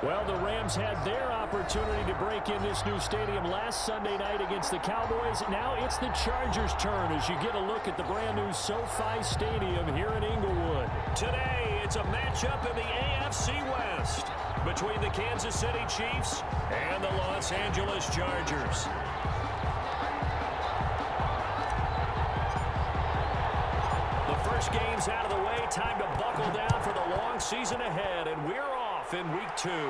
Well, the Rams had their opportunity to break in this new stadium last Sunday night against the Cowboys. Now it's the Chargers' turn as you get a look at the brand-new SoFi Stadium here in Inglewood. Today, it's a matchup in the AFC West between the Kansas City Chiefs and the Los Angeles Chargers. The first game's out of the way. Time to buckle down for the long season ahead, and we're off in week 2. And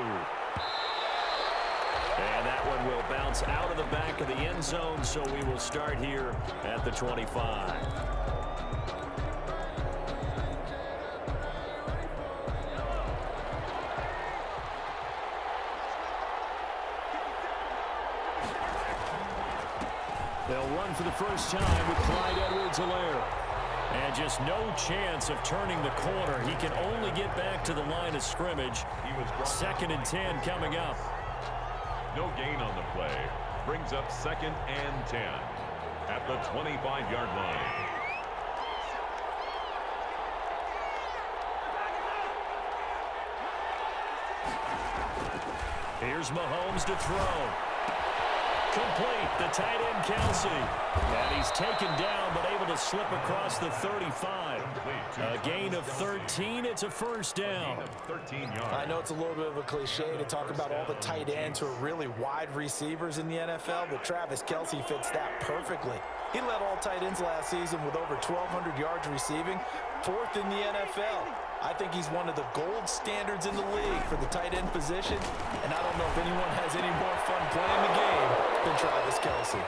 that one will bounce out of the back of the end zone, so we will start here at the 25. They'll run for the first time with Clyde Edwards-Helaire. And just no chance of turning the corner. He can only get back to the line of scrimmage. 2nd and 10 coming up. No gain on the play. Brings up 2nd and 10 at the 25-yard line. Here's Mahomes to throw. Complete, the tight end Kelsey. And he's taken down, but able to slip across the 35. A gain of 13, it's a first down. 13 yards. I know it's a little bit of a cliche to talk about all the tight ends who are really wide receivers in the NFL, but Travis Kelce fits that perfectly. He led all tight ends last season with over 1,200 yards receiving, 4th in the NFL. I think he's one of the gold standards in the league for the tight end position, and I don't know if anyone has any more fun playing the game than Travis Kelce.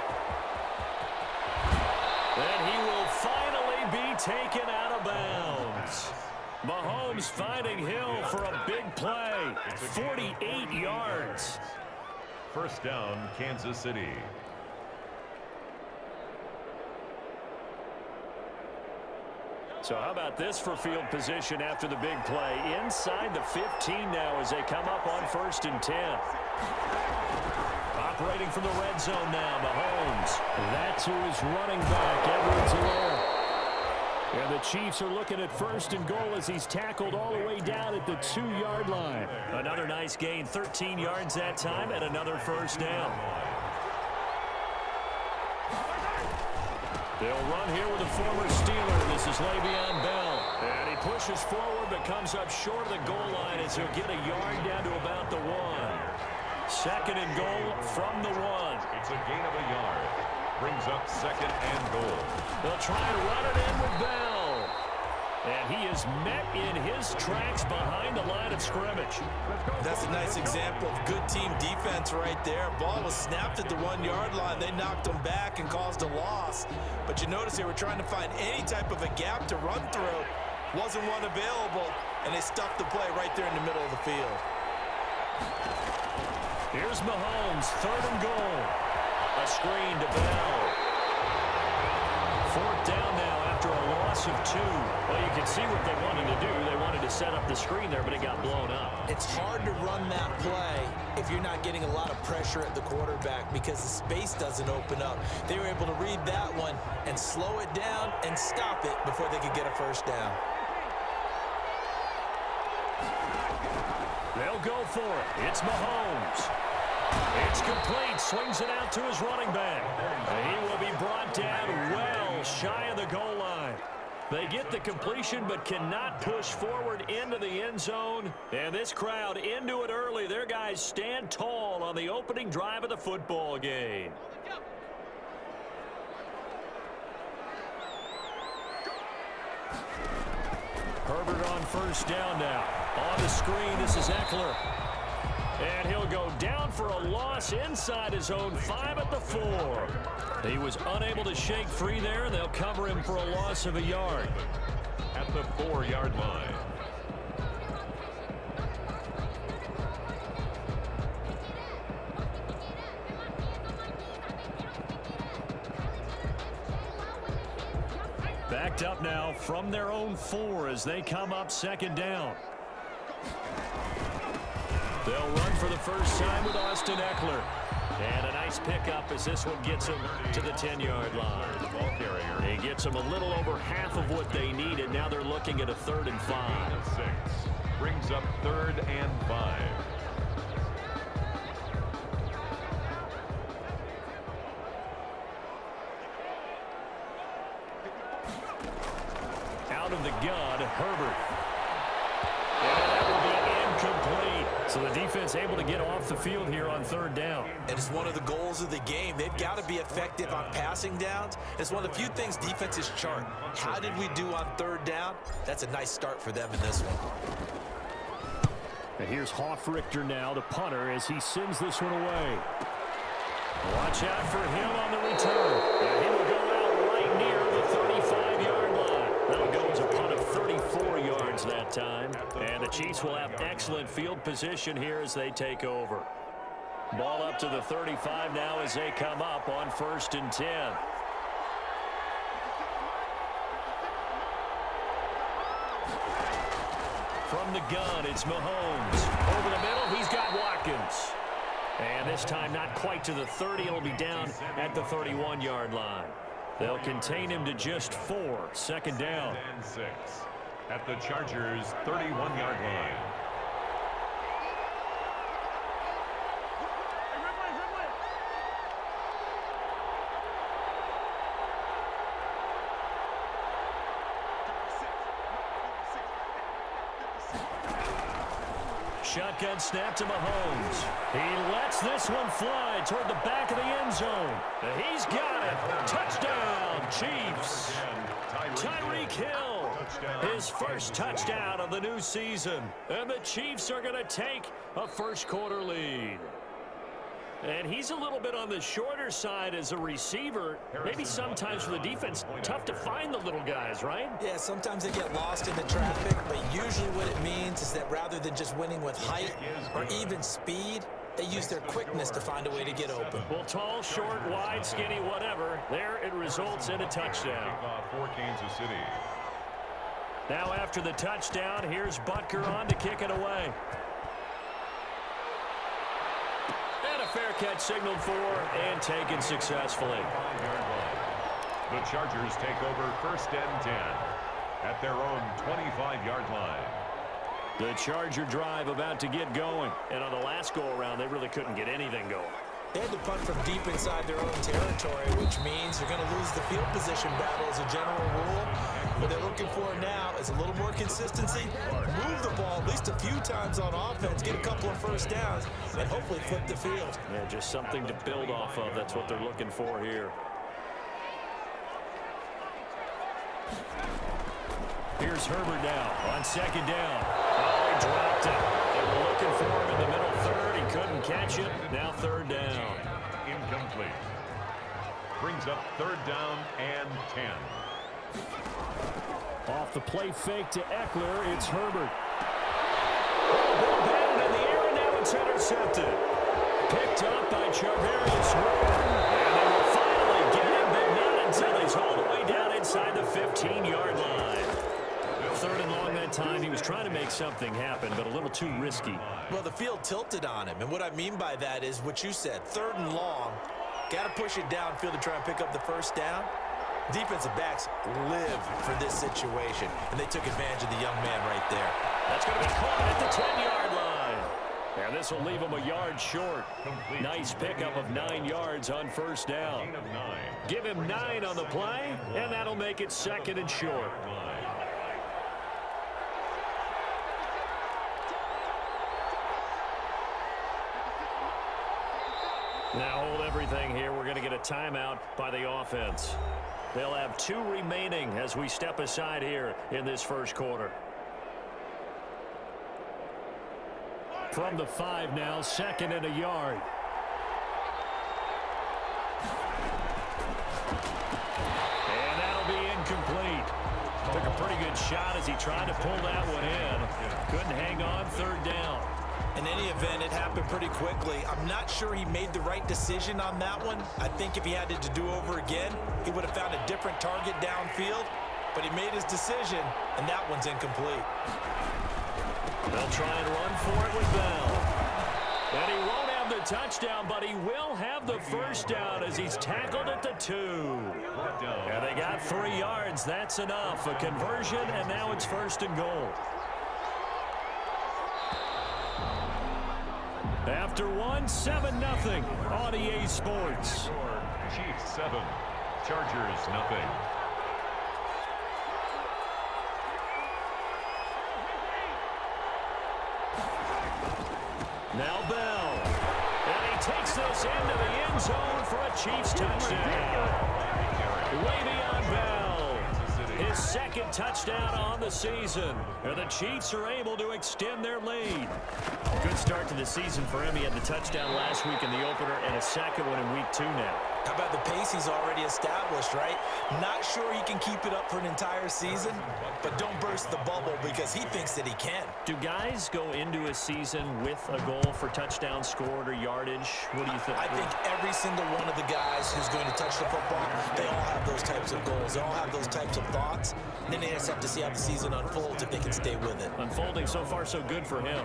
And he will finally be taken out of bounds. Mahomes finding Hill for a big play, 48 yards. First down, Kansas City. So how about this for field position after the big play? Inside the 15 now as they come up on 1st and 10. Operating from the red zone now, Mahomes. That's who is running back, Edwards-Helaire. And the Chiefs are looking at 1st and goal as he's tackled all the way down at the 2-yard line. Another nice gain, 13 yards that time, and another first down. They'll run here with a former Steeler. This is Le'Veon Bell. And he pushes forward but comes up short of the goal line as he'll get a yard down to about the 1. 2nd and goal from the 1. It's a gain of a yard. Brings up 2nd and goal. They'll try to run it in with Bell. And he is met in his tracks behind the line of scrimmage. That's a nice example of good team defense right there. Ball was snapped at the 1-yard line. They knocked him back and caused a loss. But you notice they were trying to find any type of a gap to run through. Wasn't one available, and they stuffed the play right there in the middle of the field. Here's Mahomes, 3rd and goal. A screen to Bell. 4th down now after a loss of 2. Well, you can see what they wanted to do. They wanted to set up the screen there, but it got blown up. It's hard to run that play if you're not getting a lot of pressure at the quarterback because the space doesn't open up. They were able to read that one and slow it down and stop it before they could get a first down. They'll go for it. It's Mahomes. It's complete. Swings it out to his running back. And he will be brought down well shy of the goal line. They get the completion but cannot push forward into the end zone. And this crowd into it early. Their guys stand tall on the opening drive of the football game. Herbert on 1st down now. On the screen, this is Eckler. And he'll go down for a loss inside his own 5 at the 4. He was unable to shake free there, and they'll cover him for a loss of a yard. At the 4-yard line. Backed up now from their own 4 as they come up 2nd down. They'll run for the first time with Austin Eckler. And a nice pickup as this one gets him to the 10-yard line. Ball carrier. He gets them a little over half of what they needed. Now they're looking at a 3rd and 5. 6. Brings up 3rd and 5. out of the gun, Herbert. And that will be incomplete. So the defense able to get off the field here on third down. And it's one of the goals of the game. They've got to be effective on passing downs. It's one of the few things defenses chart. How did we do on third down? That's a nice start for them in this one. And here's Hofrichter now, the punter, as he sends this one away. Watch out for him on the return. And he will go out right near the 35-yard line. That'll go as a punt of 34 yards that time. And the Chiefs will have excellent field position here as they take over. Ball up to the 35 now as they come up on 1st and 10. From the gun, it's Mahomes. Over the middle, he's got Watkins. And this time not quite to the 30. It'll be down at the 31-yard line. They'll contain him to just 4. Second down. And 6 at the Chargers' 31-yard line. Shotgun snap to Mahomes. He lets this one fly toward the back of the end zone. He's got it. Touchdown, Chiefs. Tyreek Hill, his first touchdown of the new season. And the Chiefs are going to take a first-quarter lead. And he's a little bit on the shorter side as a receiver. Maybe sometimes for the defense, tough to find the little guys, right? Yeah, sometimes they get lost in the traffic, but usually what it means is that rather than just winning with height or even speed, they use their quickness to find a way to get open. Well, tall, short, wide, skinny, whatever, there it results in a touchdown. For Kansas City. Now after the touchdown, here's Butker on to kick it away. Fair catch signaled for and taken successfully. The Chargers take over 1st and 10 at their own 25-yard line. The Charger drive about to get going. And on the last go-around, they really couldn't get anything going. They had to punt from deep inside their own territory, which means you're going to lose the field position battle as a general rule. What they're looking for now is a little more consistency, move the ball at least a few times on offense, get a couple of first downs, and hopefully flip the field. Yeah, just something to build off of. That's what they're looking for here. Here's Herbert now on 2nd down. Oh, he dropped it. They were looking for him in the middle third. He couldn't catch it. Now 3rd down. Incomplete. Brings up 3rd down and 10. Off the play fake to Eckler, it's Herbert. Ball batted in the air, and now it's intercepted. Picked up by Charvarius Ward. And they will finally get him, but not until he's all the way down inside the 15-yard line. 3rd and long that time. He was trying to make something happen, but a little too risky. Well, the field tilted on him, and what I mean by that is what you said, 3rd and long. Got to push it downfield to try and pick up the first down. Defensive backs live for this situation, and they took advantage of the young man right there. That's going to be caught at the 10-yard line. And this will leave him a yard short. Nice pickup of 9 yards on 1st down. Give him 9 on the play, and that'll make it 2nd and short. Now hold everything here. We're going to get a timeout by the offense. They'll have 2 remaining as we step aside here in this first quarter. From the 5 now, 2nd and a yard. And that'll be incomplete. Took a pretty good shot as he tried to pull that one in. Couldn't hang on, 3rd down. In any event, it happened pretty quickly. I'm not sure he made the right decision on that one. I think if he had it to do over again, he would have found a different target downfield. But he made his decision, and that one's incomplete. They'll try and run for it with Bell. And he won't have the touchdown, but he will have the first down as he's tackled at the 2. And they got 3 yards. That's enough. A conversion, and now it's 1st and goal. After 1, 7-0 on EA Sports. Chiefs 7, Chargers 0. Now Bell. And he takes this into the end zone for a Chiefs touchdown. Le'Veon Bell, his second touchdown on the season. And the Chiefs are able to extend their lead. Good start to the season for him. He had the touchdown last week in the opener and a second one in week 2 now. How about the pace he's already established, right? Not sure he can keep it up for an entire season, but don't burst the bubble because he thinks that he can. Do guys go into a season with a goal for touchdown scored or yardage? What do you think? I think every single one of the guys who's going to touch the football, they all have those types of goals. They all have those types of thoughts. And then they just have to see how the season unfolds if they can stay with it. Unfolding so far so good for him.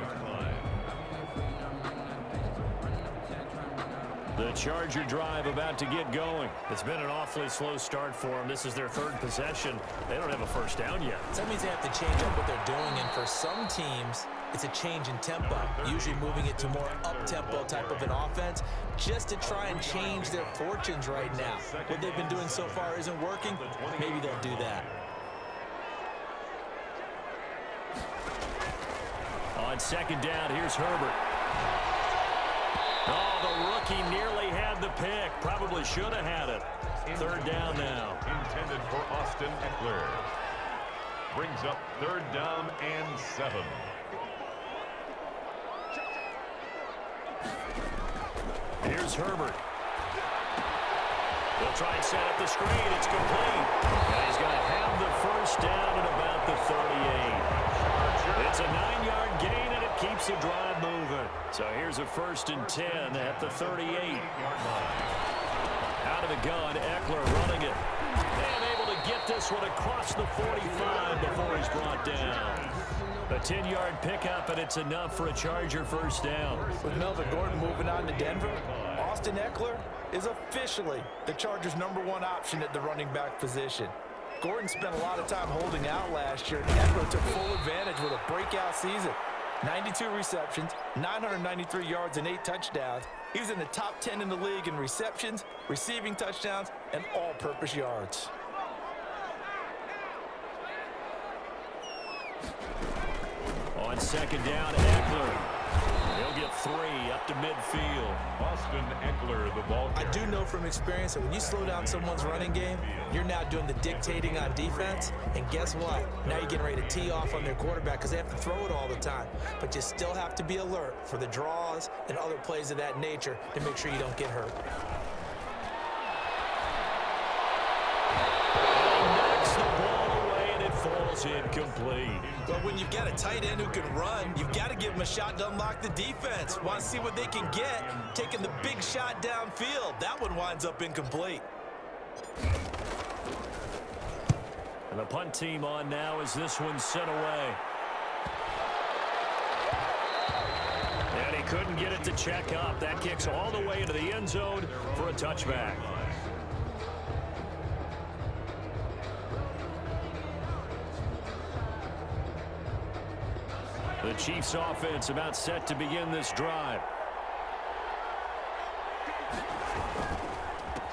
The Charger drive about to get going. It's been an awfully slow start for them. This is their third possession. They don't have a first down yet. So that means they have to change up what they're doing, and for some teams, it's a change in tempo, usually moving it to more up-tempo type of an offense just to try and change their fortunes right now. What they've been doing so far isn't working. Maybe they'll do that. On second down, here's Herbert. Oh, the rookie nearly had the pick. Probably should have had it. Third down now. Intended for Austin Eckler. Brings up third down and 7. Here's Herbert. He'll try and set up the screen. It's complete. And he's going to have the first down at about the 38. It's a 9-yard gain, and it keeps the drive moving. So here's a 1st and 10 at the 38. Out of the gun, Eckler running it. And able to get this one across the 45 before he's brought down. A 10-yard pickup, and it's enough for a Charger first down. With Melvin Gordon moving on to Denver, Austin Eckler is officially the Chargers' #1 option at the running back position. Gordon spent a lot of time holding out last year, and Eckler took full advantage with a breakout season. 92 receptions, 993 yards, and 8 touchdowns. He was in the top 10 in the league in receptions, receiving touchdowns, and all-purpose yards. On second down, Eckler. He'll get 3 up to midfield. Austin Eckler, the ball carrier. I do know from experience that when you slow down someone's running game, you're now doing the dictating on defense. And guess what? Now you're getting ready to tee off on their quarterback because they have to throw it all the time. But you still have to be alert for the draws and other plays of that nature to make sure you don't get hurt. Falls incomplete. But when you've got a tight end who can run, you've got to give him a shot to unlock the defense. Want to see what they can get, taking the big shot downfield. That one winds up incomplete. And the punt team on now as this one's sent away. And he couldn't get it to check up. That kicks all the way into the end zone for a touchback. The Chiefs offense about set to begin this drive.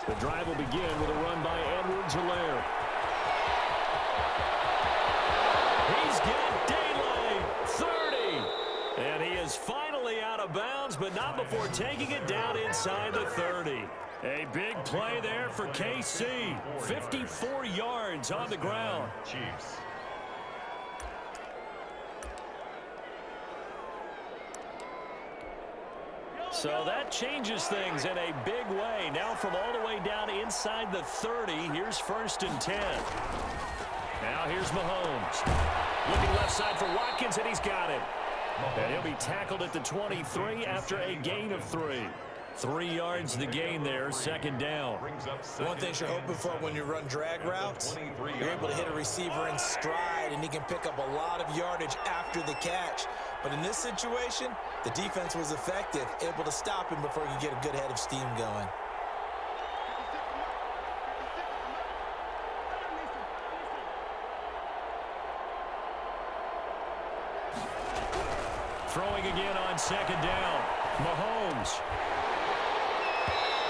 The drive will begin with a run by Edwards-Helaire. He's got daylight, 30. And he is finally out of bounds, but not before taking it down inside the 30. A big play there for KC. 54 yards on the ground. Chiefs. So that changes things in a big way. Now from all the way down inside the 30, here's 1st and 10. Now here's Mahomes. Looking left side for Watkins, and he's got it. And he'll be tackled at the 23 after a gain of 3. 3 yards the gain there, 2nd down. One thing you're hoping for when you run drag routes, you're able to hit a receiver in stride, and he can pick up a lot of yardage after the catch. But in this situation, the defense was effective, able to stop him before he could get a good head of steam going. Throwing again on 2nd down. Mahomes.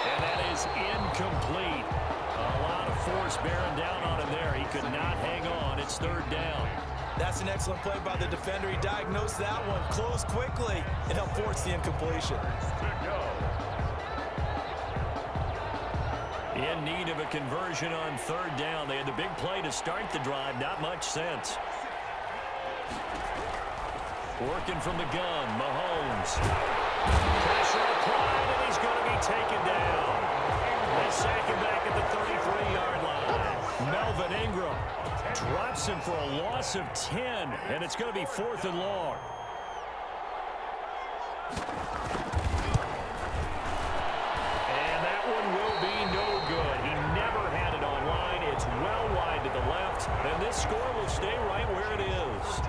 And that is incomplete. A lot of force bearing down on him there. He could not hang on. It's 3rd down. That's an excellent play by the defender. He diagnosed that one, closed quickly, and helped force the incompletion. In need of a conversion on third down. They had the big play to start the drive. Not much sense. Working from the gun, Mahomes. Pressure applied, and he's going to be taken down. They sack him back at the 33-yard line. Melvin Ingram drops him for a loss of 10, and it's going to be 4th and long. And that one will be no good. He never had it online. It's well wide to the left, and this score will stay right where it is.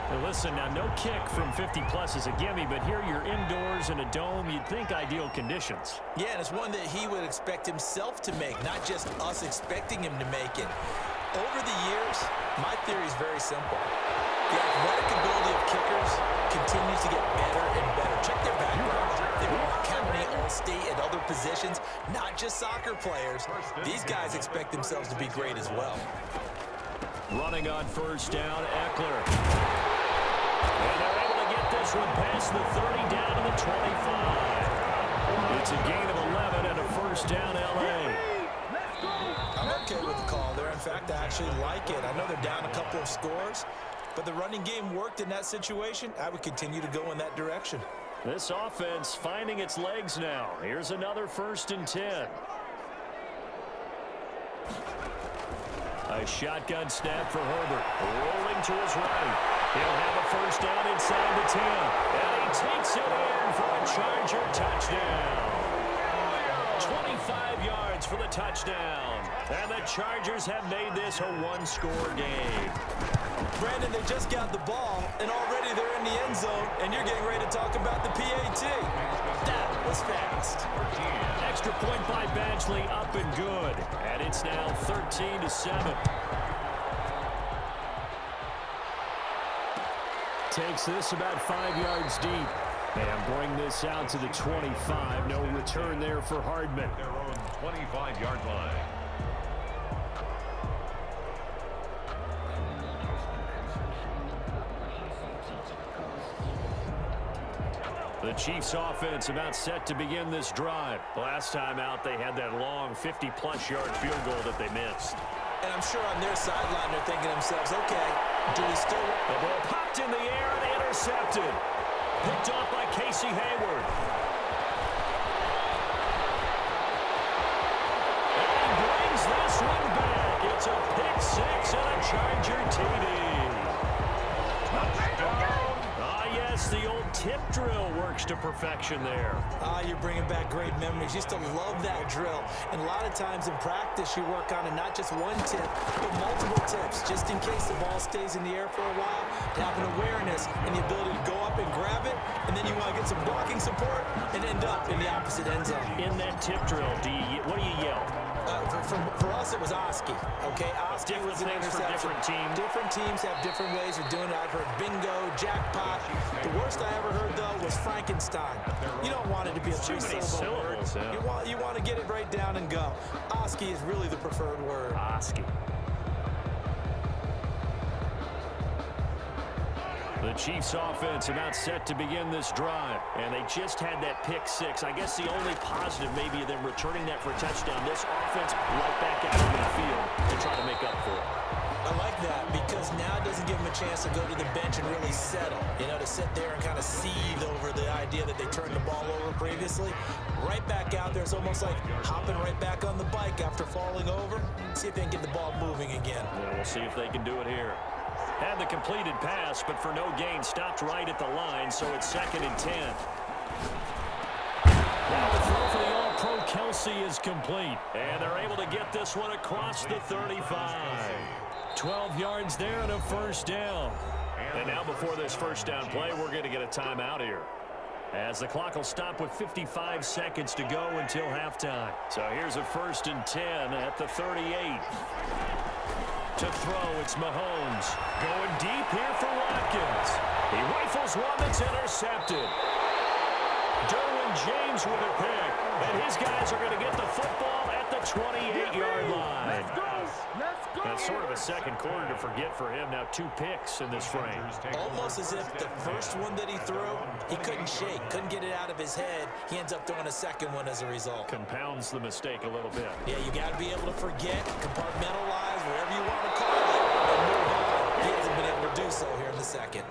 Now listen, now no kick from 50-plus is a gimme, but here you're indoors in a dome. You'd think ideal conditions. Yeah, and it's one that he would expect himself to make, not just us expecting him to make it. Over the years, my theory is very simple. The athletic ability of kickers continues to get better and better. Check their background. They were County, All-State, and other positions, not just soccer players. These guys expect themselves to be great as well. Running on first down, Eckler. And they're able to get this one past the 30 down to the 25. It's a gain of 11 and a first down, L.A. I'm okay with the call there. In fact, I actually like it. I know they're down a couple of scores, but the running game worked in that situation. I would continue to go in that direction. This offense finding its legs now. Here's another 1st and 10. A shotgun snap for Herbert. Rolling to his right. He'll have a first down inside the 10. And he takes it in for a Charger touchdown. 25 yards for the touchdown. And the Chargers have made this a one-score game. Brandon, they just got the ball, and already they're in the end zone, and you're getting ready to talk about the PAT. That was fast. Extra point by Badgley, up and good. And it's now 13-7. Takes this about 5 yards deep. And bring this out to the 25. No return there for Hardman. Their own 25-yard line. The Chiefs offense about set to begin this drive. Last time out, they had that long 50-plus yard field goal that they missed. And I'm sure on their sideline they're thinking to themselves, okay, do we still... The ball popped in the air and intercepted. Picked off by Casey Hayward. And he brings this one back. It's a pick six and a Charger TD. Yes, the old tip drill works to perfection there. You're bringing back great memories. Used to love that drill. And a lot of times in practice, you work on it, not just one tip, but multiple tips, just in case the ball stays in the air for a while, to have an awareness and the ability to go up and grab it, and then you want to get some blocking support and end up in the opposite end zone. In that tip drill, what do you yell? For us, it was Oski. Okay, Oski was an interception. Different teams. Different teams have different ways of doing it. I've heard bingo, jackpot. The worst I ever heard, though, was Frankenstein. You don't want it to be a three-syllable word. Yeah. You want to get it right down and go. Oski is really the preferred word. Oski. The Chiefs offense about set to begin this drive, and they just had that pick six. I guess the only positive maybe of them returning that for a touchdown. This offense right back out on the field to try to make up for it. I like that because now it doesn't give them a chance to go to the bench and really settle, to sit there and kind of seethe over the idea that they turned the ball over previously. Right back out there, it's almost like hopping right back on the bike after falling over. See if they can get the ball moving again. Yeah, we'll see if they can do it here. Had the completed pass, but for no gain, stopped right at the line, so it's 2nd and 10. Now the throw for the All-Pro Kelce is complete, and they're able to get this one across the 35. 12 yards there and a first down. And now before this first down play, we're going to get a timeout here, as the clock will stop with 55 seconds to go until halftime. So here's a 1st and 10 at the 38. To throw, it's Mahomes. Going deep here for Watkins. He rifles one that's intercepted. Derwin James with a pick. And his guys are going to get the football at the 28-yard line. line. That's sort of a second quarter to forget for him. Now 2 picks in this frame. Almost as if the first one that he threw, he couldn't shake, couldn't get it out of his head. He ends up throwing a second one as a result. Compounds the mistake a little bit. Yeah, you got to be able to forget, compartmentalize, whatever you want to call it, and move on. He hasn't been able to do so here in the second.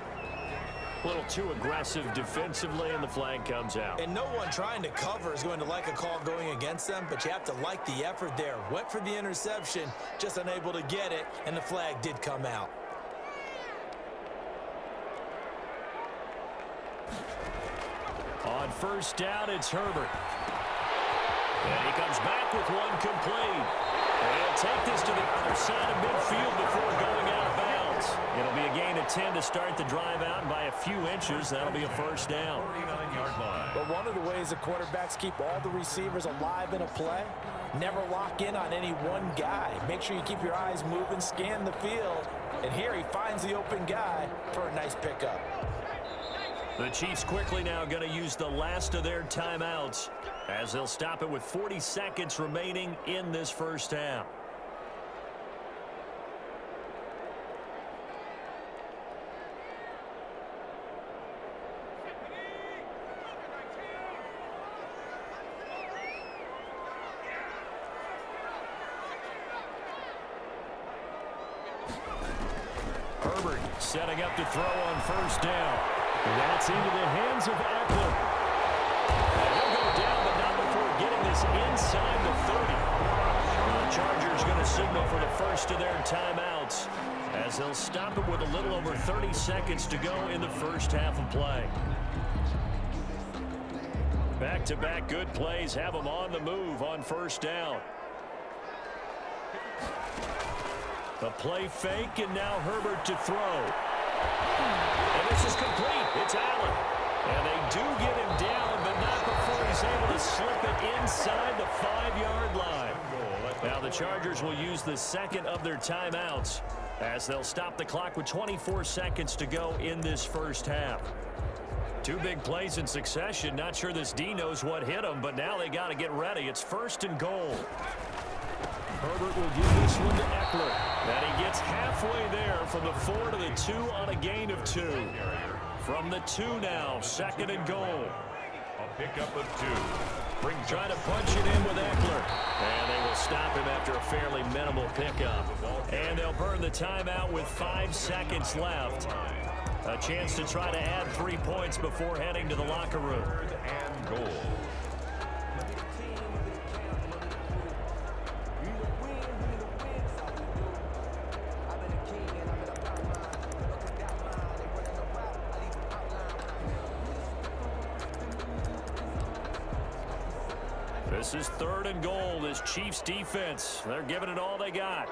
A little too aggressive defensively, and the flag comes out. And no one trying to cover is going to like a call going against them, but you have to like the effort there. Went for the interception, just unable to get it, and the flag did come out. On first down, it's Herbert. And he comes back with one complete. And he'll take this to the other side of midfield before going out of bounds. It'll be a gain of 10 to start the drive out, and by a few inches, that'll be a first down. 49-yard line. But one of the ways the quarterbacks keep all the receivers alive in a play, never lock in on any one guy. Make sure you keep your eyes moving, scan the field, and here he finds the open guy for a nice pickup. The Chiefs quickly now going to use the last of their timeouts as they'll stop it with 40 seconds remaining in this first half. Herbert setting up to throw on first down. That's into the hands of Eckler. And he'll go down, but not before getting this inside the 30. The Chargers going to signal for the first of their timeouts as they'll stop it with a little over 30 seconds to go in the first half of play. Back-to-back good plays have them on the move on first down. The play fake, and now Herbert to throw. And this is complete. It's Allen. And they do get him down, but not before he's able to slip it inside the 5-yard line. Now the Chargers will use the second of their timeouts as they'll stop the clock with 24 seconds to go in this first half. 2 big plays in succession. Not sure this D knows what hit him, but now they got to get ready. It's first and goal. Herbert will give this one to Eckler. And he gets halfway there from the 4 to the 2 on a gain of 2. From the 2 now, second and goal. A pickup of 2. Trying to punch it in with Eckler. And they will stop him after a fairly minimal pickup. And they'll burn the timeout with 5 seconds left. A chance to try to add 3 points before heading to the locker room. And goal. This is third and goal. This Chiefs defense, they're giving it all they got.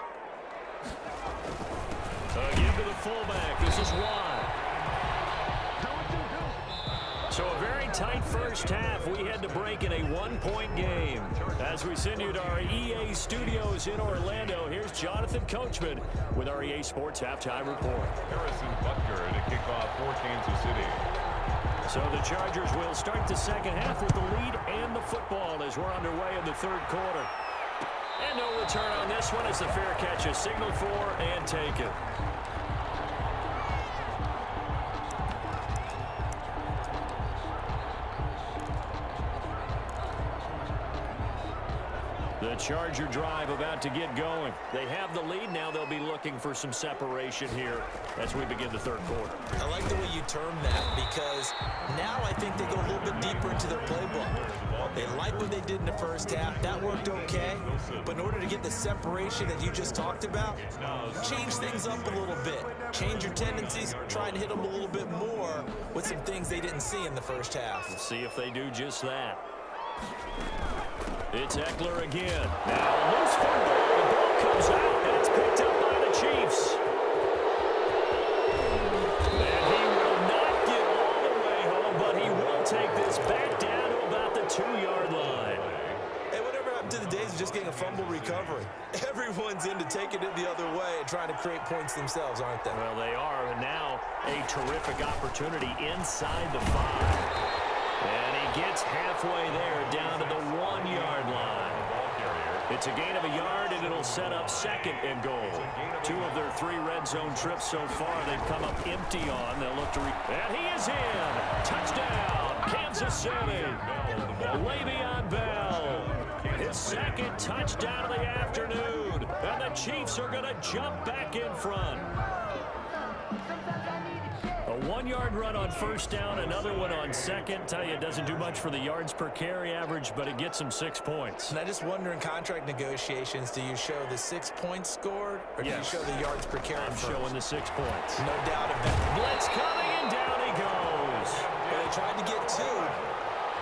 Give to the fullback. This is wide. So a very tight first half. We had to break in a 1-point game. As we send you to our EA studios in Orlando, here's Jonathan Coachman with our EA Sports Halftime Report. Harrison Butker to kick off for Kansas City. So the Chargers will start the second half with the lead and the football as we're underway in the third quarter. And no return on this one as the fair catch is signaled for and taken. The Charger drive about to get going. They have the lead. Now they'll be looking for some separation here as we begin the third quarter. I like the way you term that because now I think they go a little bit deeper into their playbook. They like what they did in the first half. That worked okay. But in order to get the separation that you just talked about, change things up a little bit. Change your tendencies. Try and hit them a little bit more with some things they didn't see in the first half. Let's see if they do just that. It's Eckler again. Now loose football. The ball comes out, and it's picked up by the Chiefs. And he will not get all the way home, but he will take this back down to about the 2-yard line. Hey, whatever happened to the days of just getting a fumble recovery? Everyone's into taking it the other way and trying to create points themselves, aren't they? Well, they are, and now a terrific opportunity inside the 5. And he gets halfway there down to the 1-yard line. It's a gain of a yard, and it'll set up 2nd and goal. 2 of their 3 red zone trips so far, they've come up empty on. They'll look to and he is in. Touchdown, Kansas City. Le'Veon Bell. His 2nd touchdown of the afternoon. And the Chiefs are going to jump back in front. A 1-yard run on 1st down, another one on 2nd. Tell you, it doesn't do much for the yards per carry average, but it gets them 6 points. And I just wonder in contract negotiations, do you show the 6 points scored, or do you show the yards per carry? I'm showing the 6 points. No doubt about it. Blitz coming, and down he goes. Well, they tried to get 2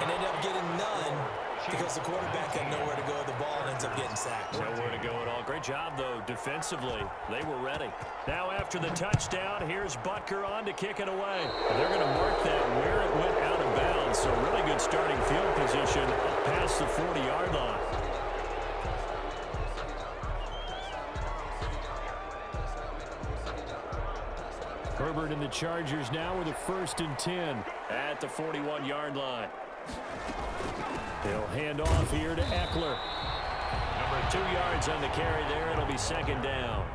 and ended up getting none because the quarterback had nowhere to go with the ball and ends up getting sacked. Nowhere to go at all. Great job, though, defensively. They were ready. Now after the touchdown, here's Butker on to kick it away. And they're going to mark that where it went out of bounds. So really good starting field position up past the 40-yard line. Herbert and the Chargers now with a 1st and 10 at the 41-yard line. They'll hand off here to Eckler. Number 2 yards on the carry there. It'll be 2nd down.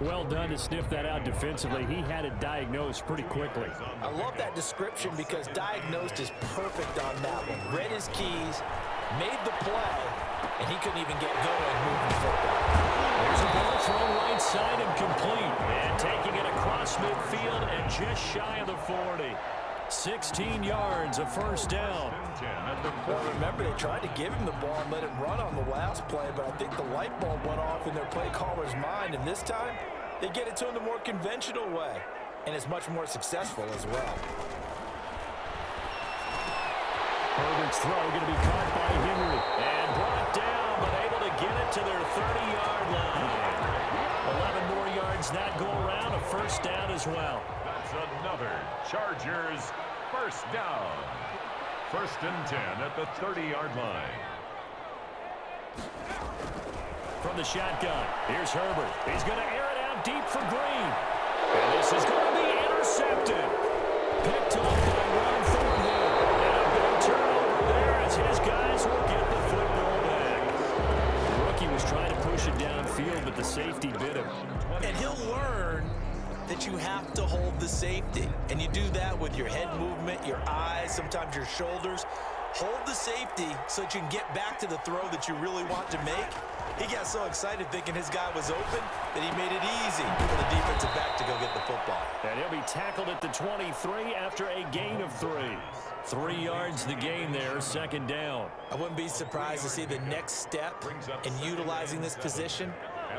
Well done to sniff that out defensively. He had it diagnosed pretty quickly. I love that description because diagnosed is perfect on that one. Read his keys, made the play, and he couldn't even get going moving the football. There's a ball thrown right side and complete. And taking it across midfield and just shy of the 40. 16 yards, a 1st down. Well, remember, they tried to give him the ball and let him run on the last play, but I think the light bulb went off in their play caller's mind, and this time they get it to him the more conventional way, and it's much more successful as well. Herbert's throw going to be caught by Henry and brought down, but able to get it to their 30-yard line. 11 more yards that go around, a 1st down as well. That's another Chargers 1st down. 1st and 10 at the 30-yard line. From the shotgun, here's Herbert. He's going to air it out deep for Green. And this is going to be intercepted. Picked off by Ron Thornhill. And a big turnover there as his guys will get the football back. The rookie was trying to push it downfield, but the safety bit him. And he'll learn that you have to hold the safety. And you do that with your head movement, your eyes, sometimes your shoulders. Hold the safety so that you can get back to the throw that you really want to make. He got so excited thinking his guy was open that he made it easy for the defensive back to go get the football. And he'll be tackled at the 23 after a gain of 3. 3 yards the gain there, 2nd down. I wouldn't be surprised to see the next step in utilizing this position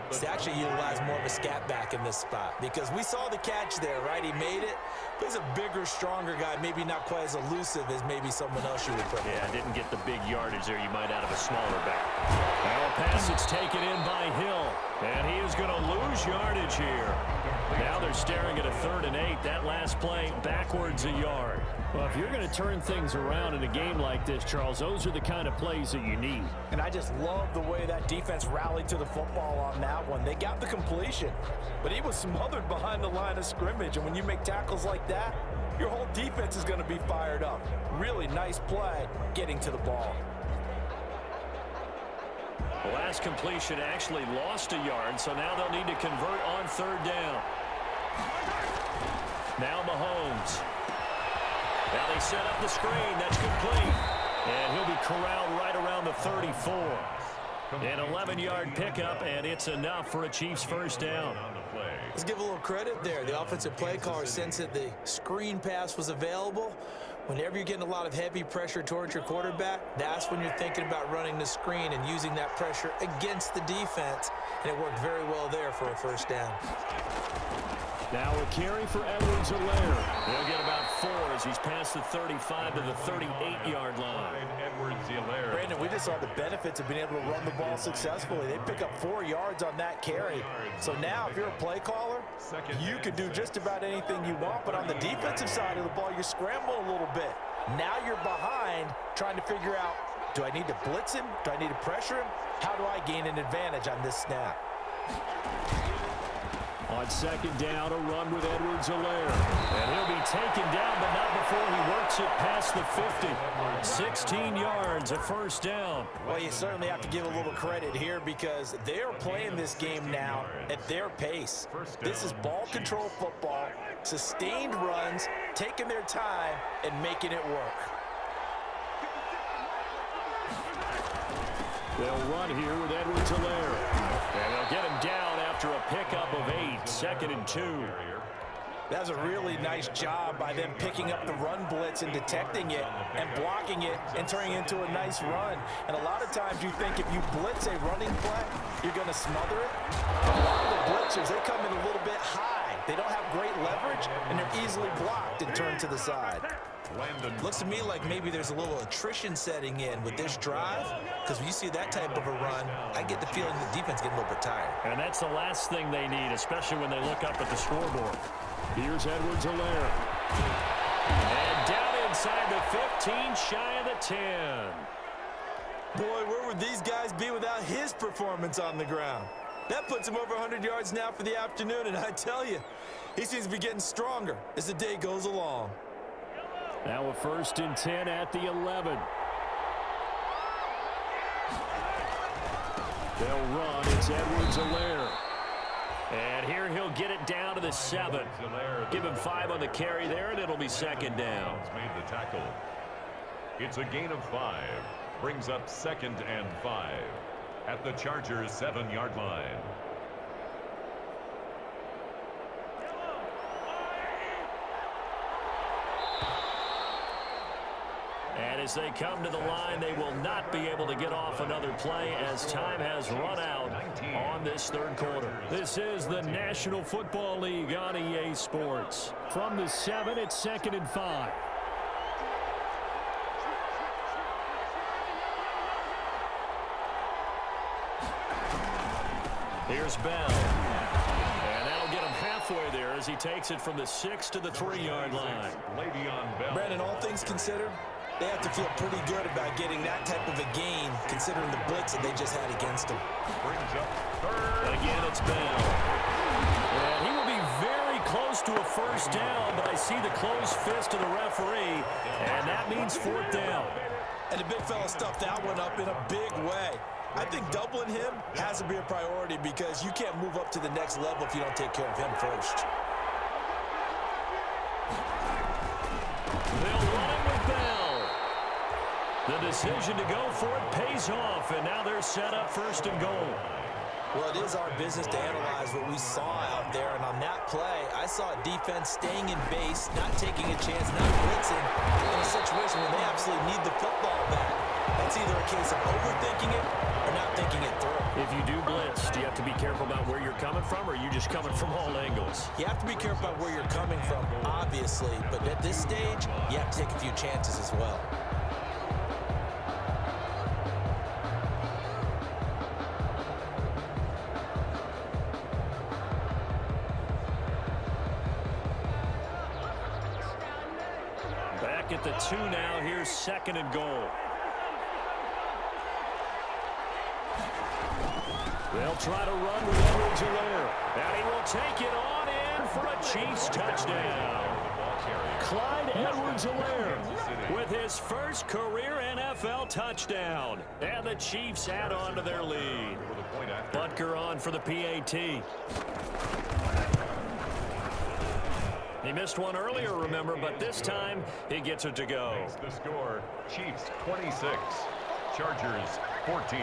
is to actually utilize more of a scat back in this spot, because we saw the catch there, right? He made it, but he's a bigger, stronger guy, maybe not quite as elusive as maybe someone else you would put. Yeah, didn't get the big yardage there you might out of a smaller back. Now a pass that's taken in by Hill, and he is going to lose yardage here. Now they're staring at a 3rd and 8. That last play backwards a yard. Well, if you're going to turn things around in a game like this, Charles, those are the kind of plays that you need. And I just love the way that defense rallied to the football on that one. They got the completion, but he was smothered behind the line of scrimmage. And when you make tackles like that, your whole defense is going to be fired up. Really nice play getting to the ball. The last completion actually lost a yard, so now they'll need to convert on 3rd down. Now Mahomes. Now they set up the screen. That's complete. And he'll be corralled right around the 34. An 11-yard pickup, and it's enough for a Chiefs 1st down. Let's give a little credit there. The offensive play caller sensed that the screen pass was available. Whenever you're getting a lot of heavy pressure towards your quarterback, that's when you're thinking about running the screen and using that pressure against the defense. And it worked very well there for a 1st down. Now a carry for Edwards-Helaire. He'll get about 4 as he's past the 35 to the 38-yard line. Edwards-Helaire. Brandon, we just saw the benefits of being able to run the ball successfully. They pick up 4 yards on that carry. So now if you're a play caller, you can do just about anything you want. But on the defensive side of the ball, you scramble a little bit. Now you're behind trying to figure out, do I need to blitz him? Do I need to pressure him? How do I gain an advantage on this snap? On second down, a run with Edwards-Helaire. And he'll be taken down, but not before he works it past the 50. 16 yards, a first down. Well, you certainly have to give a little credit here because they're playing this game now at their pace. This is ball control football, sustained runs, taking their time, and making it work. They'll run here with Edwards-Helaire. And they'll get him down after a pickup of 8, 2nd and 2. That's a really nice job by them picking up the run blitz and detecting it and blocking it and turning it into a nice run. And a lot of times you think if you blitz a running play, you're going to smother it. A lot of the blitzers, they come in a little bit high. They don't have great leverage, and they're easily blocked and turned to the side. Looks to me like maybe there's a little attrition setting in with this drive, because when you see that type of a run, I get the feeling the defense getting a little bit tired. And that's the last thing they need, especially when they look up at the scoreboard. Here's Edwards-Helaire. And down inside the 15, shy of the 10. Boy, where would these guys be without his performance on the ground? That puts him over 100 yards now for the afternoon, and I tell you, he seems to be getting stronger as the day goes along. Now a 1st and 10 at the 11. They'll run. It's Edwards-Helaire. And here he'll get it down to the 7. Give him 5 on the carry there, and it'll be 2nd down. Made the tackle. It's a gain of 5. Brings up 2nd and 5 at the Chargers' 7-yard line. And as they come to the line, they will not be able to get off another play as time has run out on this 3rd quarter. This is the National Football League on EA Sports. From the 7, it's 2nd and 5. Here's Bell. And that'll get him halfway there as he takes it from the 6 to the 3-yard line. Le'Veon Bell. Brandon, all things considered, they have to feel pretty good about getting that type of a gain, considering the blitz that they just had against them. Brings up 3rd. Again, it's Bell. And he will be very close to a 1st down, but I see the closed fist of the referee, and that means 4th down. And the big fella stuffed that one up in a big way. I think doubling him has to be a priority because you can't move up to the next level if you don't take care of him first. They'll run it with Bell. The decision to go for it pays off, and now they're set up 1st and goal. Well, it is our business to analyze what we saw out there, and on that play, I saw a defense staying in base, not taking a chance, not blitzing in a situation where they absolutely need the football back. That's either a case of overthinking it or not thinking it through. If you do blitz, do you have to be careful about where you're coming from, or are you just coming from all angles? You have to be careful about where you're coming from, obviously, but at this stage, you have to take a few chances as well. Back at the 2 now. Here's 2nd and goal. They'll try to run with Edwards-Helaire. And he will take it on in for a Chiefs touchdown. Clyde Edwards-Helaire with his first career NFL touchdown. And the Chiefs add on to their lead. Butker on for the PAT. He missed one earlier, remember, but this time he gets it to go. The score, Chiefs 26, Chargers 14.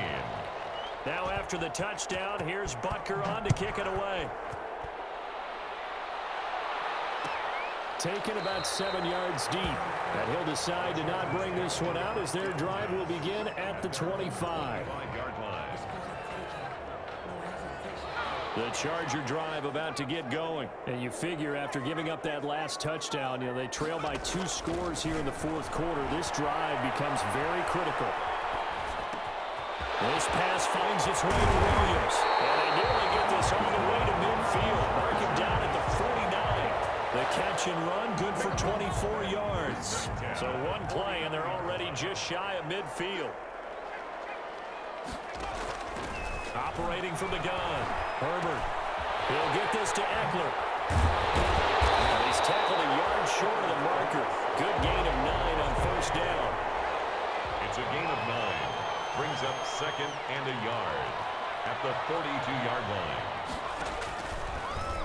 Now after the touchdown, here's Butker on to kick it away. Taken about 7 yards deep. And he'll decide to not bring this one out as their drive will begin at the 25. The Charger drive about to get going. And you figure after giving up that last touchdown, they trail by 2 scores here in the 4th quarter. This drive becomes very critical. This pass finds its way to Williams. And they nearly get this all the way to midfield. Mark him down at the 49. The catch and run good for 24 yards. So one play and they're already just shy of midfield. Operating from the gun. Herbert He'll get this to Eckler. And he's tackled a yard short of the marker. Good gain of 9 on first down. It's a gain of 9. Brings up second and a yard at the 42-yard line.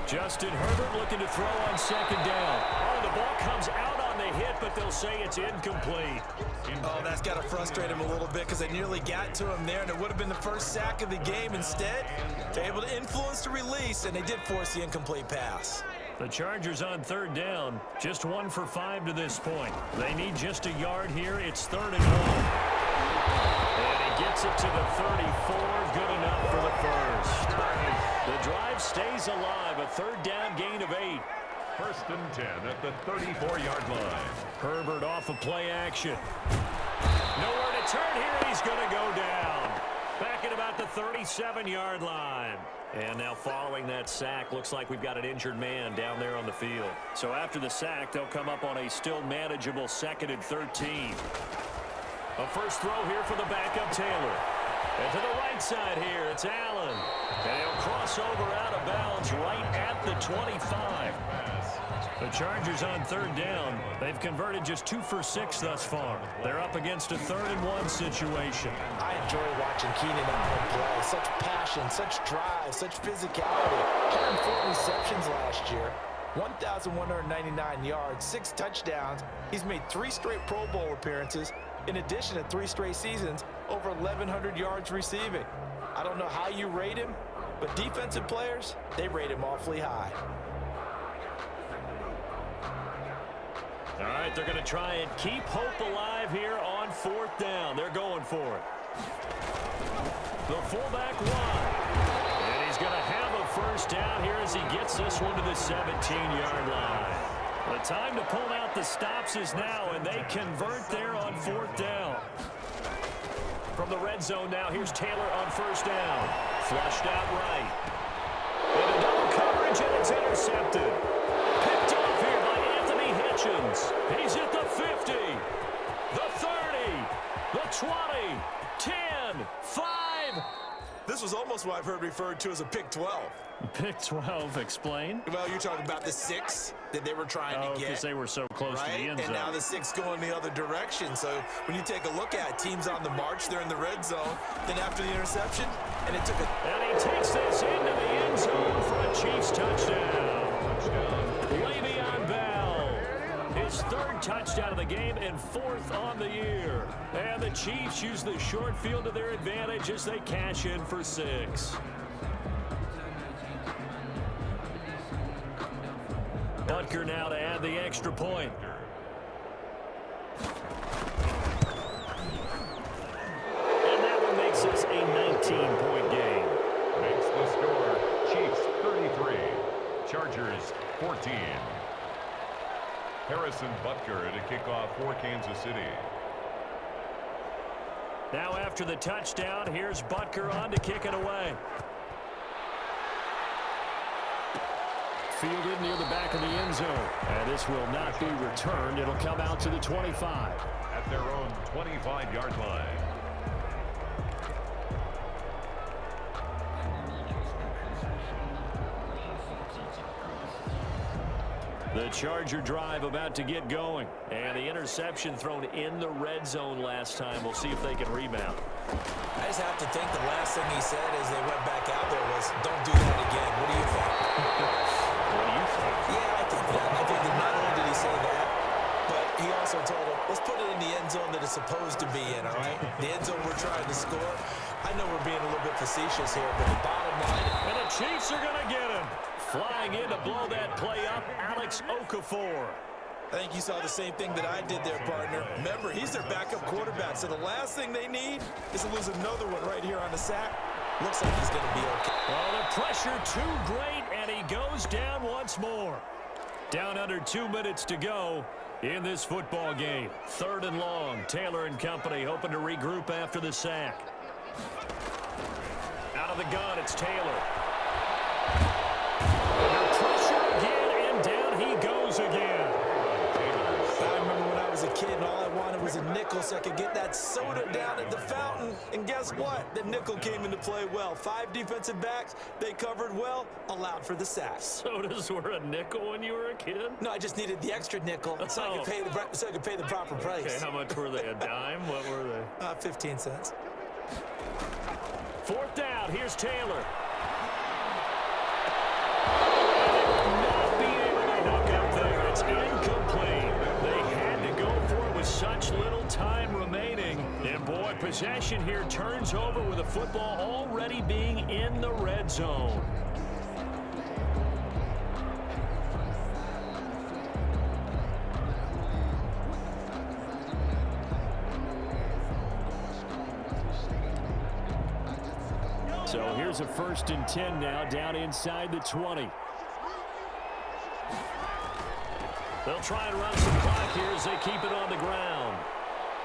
Justin Herbert looking to throw on second down. Oh, the ball comes out on the hit, but they'll say it's incomplete. Oh, that's got to frustrate him a little bit because they nearly got to him there, and it would have been the first sack of the game. Instead, they're able to influence the release, and they did force the incomplete pass. The Chargers on third down, just 1 for 5 to this point. They need just a yard here. It's 3rd and 1. And he gets it to the 34. Good enough for the first. The drive stays alive. A 3rd down gain of 8. 1st and 10 at the 34-yard line. Herbert off of play action. Nowhere to turn here. He's going to go down. Back at about the 37-yard line. And now following that sack, looks like we've got an injured man down there on the field. So after the sack, they'll come up on a still manageable 2nd and 13. A first throw here for the backup Taylor. And to the right side here, it's Allen. And he'll cross over out of bounds right at the 25. The Chargers on 3rd down. They've converted just 2 for 6 thus far. They're up against a 3rd and 1 situation. I enjoy watching Keenan Allen play. Such passion, such drive, such physicality. 104 receptions last year. 1,199 yards, 6 touchdowns. He's made 3 straight Pro Bowl appearances, in addition to 3 straight seasons, over 1,100 yards receiving. I don't know how you rate him, but defensive players, they rate him awfully high. All right, they're going to try and keep hope alive here on 4th down. They're going for it. The fullback wide. And he's going to have a first down here as he gets this one to the 17-yard line. The time to pull out the stops is now, and they convert there on 4th down. From the red zone now, here's Taylor on first down. Flushed out right. And a double coverage, and it's intercepted. Picked off here by Anthony Hitchens. He's at the 50, the 30, the 20, 10, 5. This was almost what I've heard referred to as a pick 12. Pick 12, explain. Well, you're talking about the 6 that they were trying to get. Because they were so close to the end zone. And now the 6 going the other direction. So when you take a look at teams on the march, they're in the red zone. Then after the interception, and it took a... And he takes this into the end zone for a Chiefs touchdown. Le'Veon Bell, his 3rd touchdown of the game and 4th on the year. And the Chiefs use the short field to their advantage as they cash in for 6. Butker now to add the extra point. And that one makes this a 19-point game. Makes the score Chiefs 33, Chargers 14. Harrison Butker to kick off for Kansas City. Now after the touchdown, here's Butker on to kick it away. Fielded near the back of the end zone. And this will not be returned. It'll come out to the 25. At their own 25-yard line. The Charger drive about to get going. And the interception thrown in the red zone last time. We'll see if they can rebound. I just have to think the last thing he said as they went back out there was, don't do that again. What do you think? What do you think? Yeah, I think that. I think that not only did he say that, but he also told him, let's put it in the end zone that it's supposed to be in, all right? The end zone we're trying to score. I know we're being a little bit facetious here, but the bottom line... And the Chiefs are going to get him. Flying in to blow that play up, Alex Okafor. I think you saw the same thing that I did there, partner. Remember, he's their backup quarterback, so the last thing they need is to lose another one right here on the sack. Looks like he's going to be okay. Well, the pressure too great, and he goes down once more. Down under 2 minutes to go in this football game. 3rd and long. Taylor and company hoping to regroup after the sack. Out of the gun, it's Taylor. Under pressure again, and down he goes again. I remember when I was a kid and all I wanted was a nickel nickel so I could get that soda down at the fountain. And guess what? The nickel came into play well. 5 defensive backs, they covered well, allowed for the sack. Sodas were a nickel when you were a kid? No, I just needed the extra nickel so I could pay the proper price. Okay, how much were they? A dime? What were they? 15 cents. 4th down. Here's Taylor. It's incomplete. They had to go for it with such little time remaining. And boy, possession here turns over with the football already being in the red zone. So here's a 1st and 10 now, down inside the 20. They'll try and run some clock here as they keep it on the ground.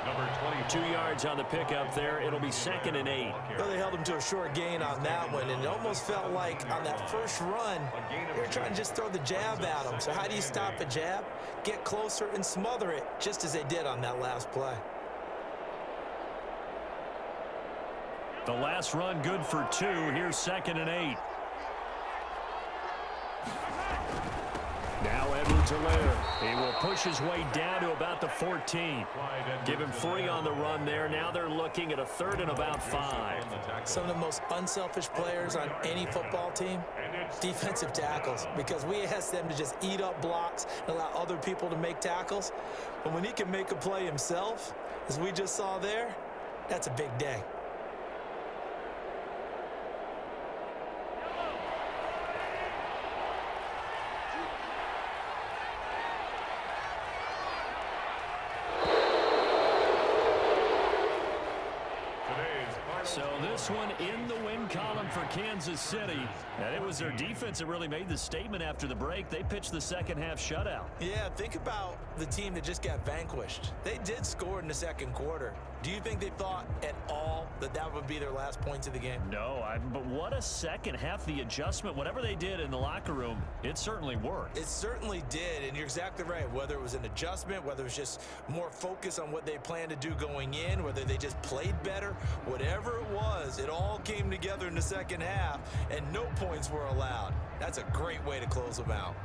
Number 22. 2 yards on the pickup there. It'll be 2nd and 8. Well, they held him to a short gain on that one, and it almost felt like on that first run, they were trying to just throw the jab at him. So how do you stop a jab? Get closer and smother it, just as they did on that last play. The last run good for 2. Here's 2nd and 8. Now Edwards-Helaire. He will push his way down to about the 14. Give him 3 on the run there. Now they're looking at a 3rd and about 5. Some of the most unselfish players on any football team, defensive tackles, because we ask them to just eat up blocks and allow other people to make tackles. But when he can make a play himself, as we just saw there, that's a big day. So this one in the win column for Kansas City. And it was their defense that really made the statement after the break. They pitched the second-half shutout. Yeah, think about the team that just got vanquished. They did score in the second quarter. Do you think they thought at all that that would be their last points of the game? No, but what a second half. The adjustment, whatever they did in the locker room, it certainly worked. It certainly did, and you're exactly right. Whether it was an adjustment, whether it was just more focus on what they planned to do going in, whether they just played better, whatever it was, it all came together in the second half, and no points were allowed. That's a great way to close them out.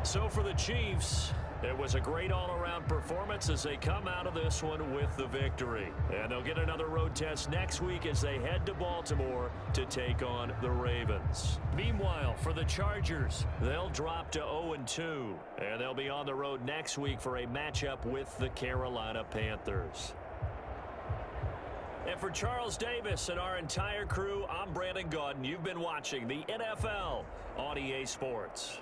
So for the Chiefs, it was a great all-around performance as they come out of this one with the victory. And they'll get another road test next week as they head to Baltimore to take on the Ravens. Meanwhile, for the Chargers, they'll drop to 0-2. And they'll be on the road next week for a matchup with the Carolina Panthers. And for Charles Davis and our entire crew, I'm Brandon Gaudin. You've been watching the NFL on EA Sports.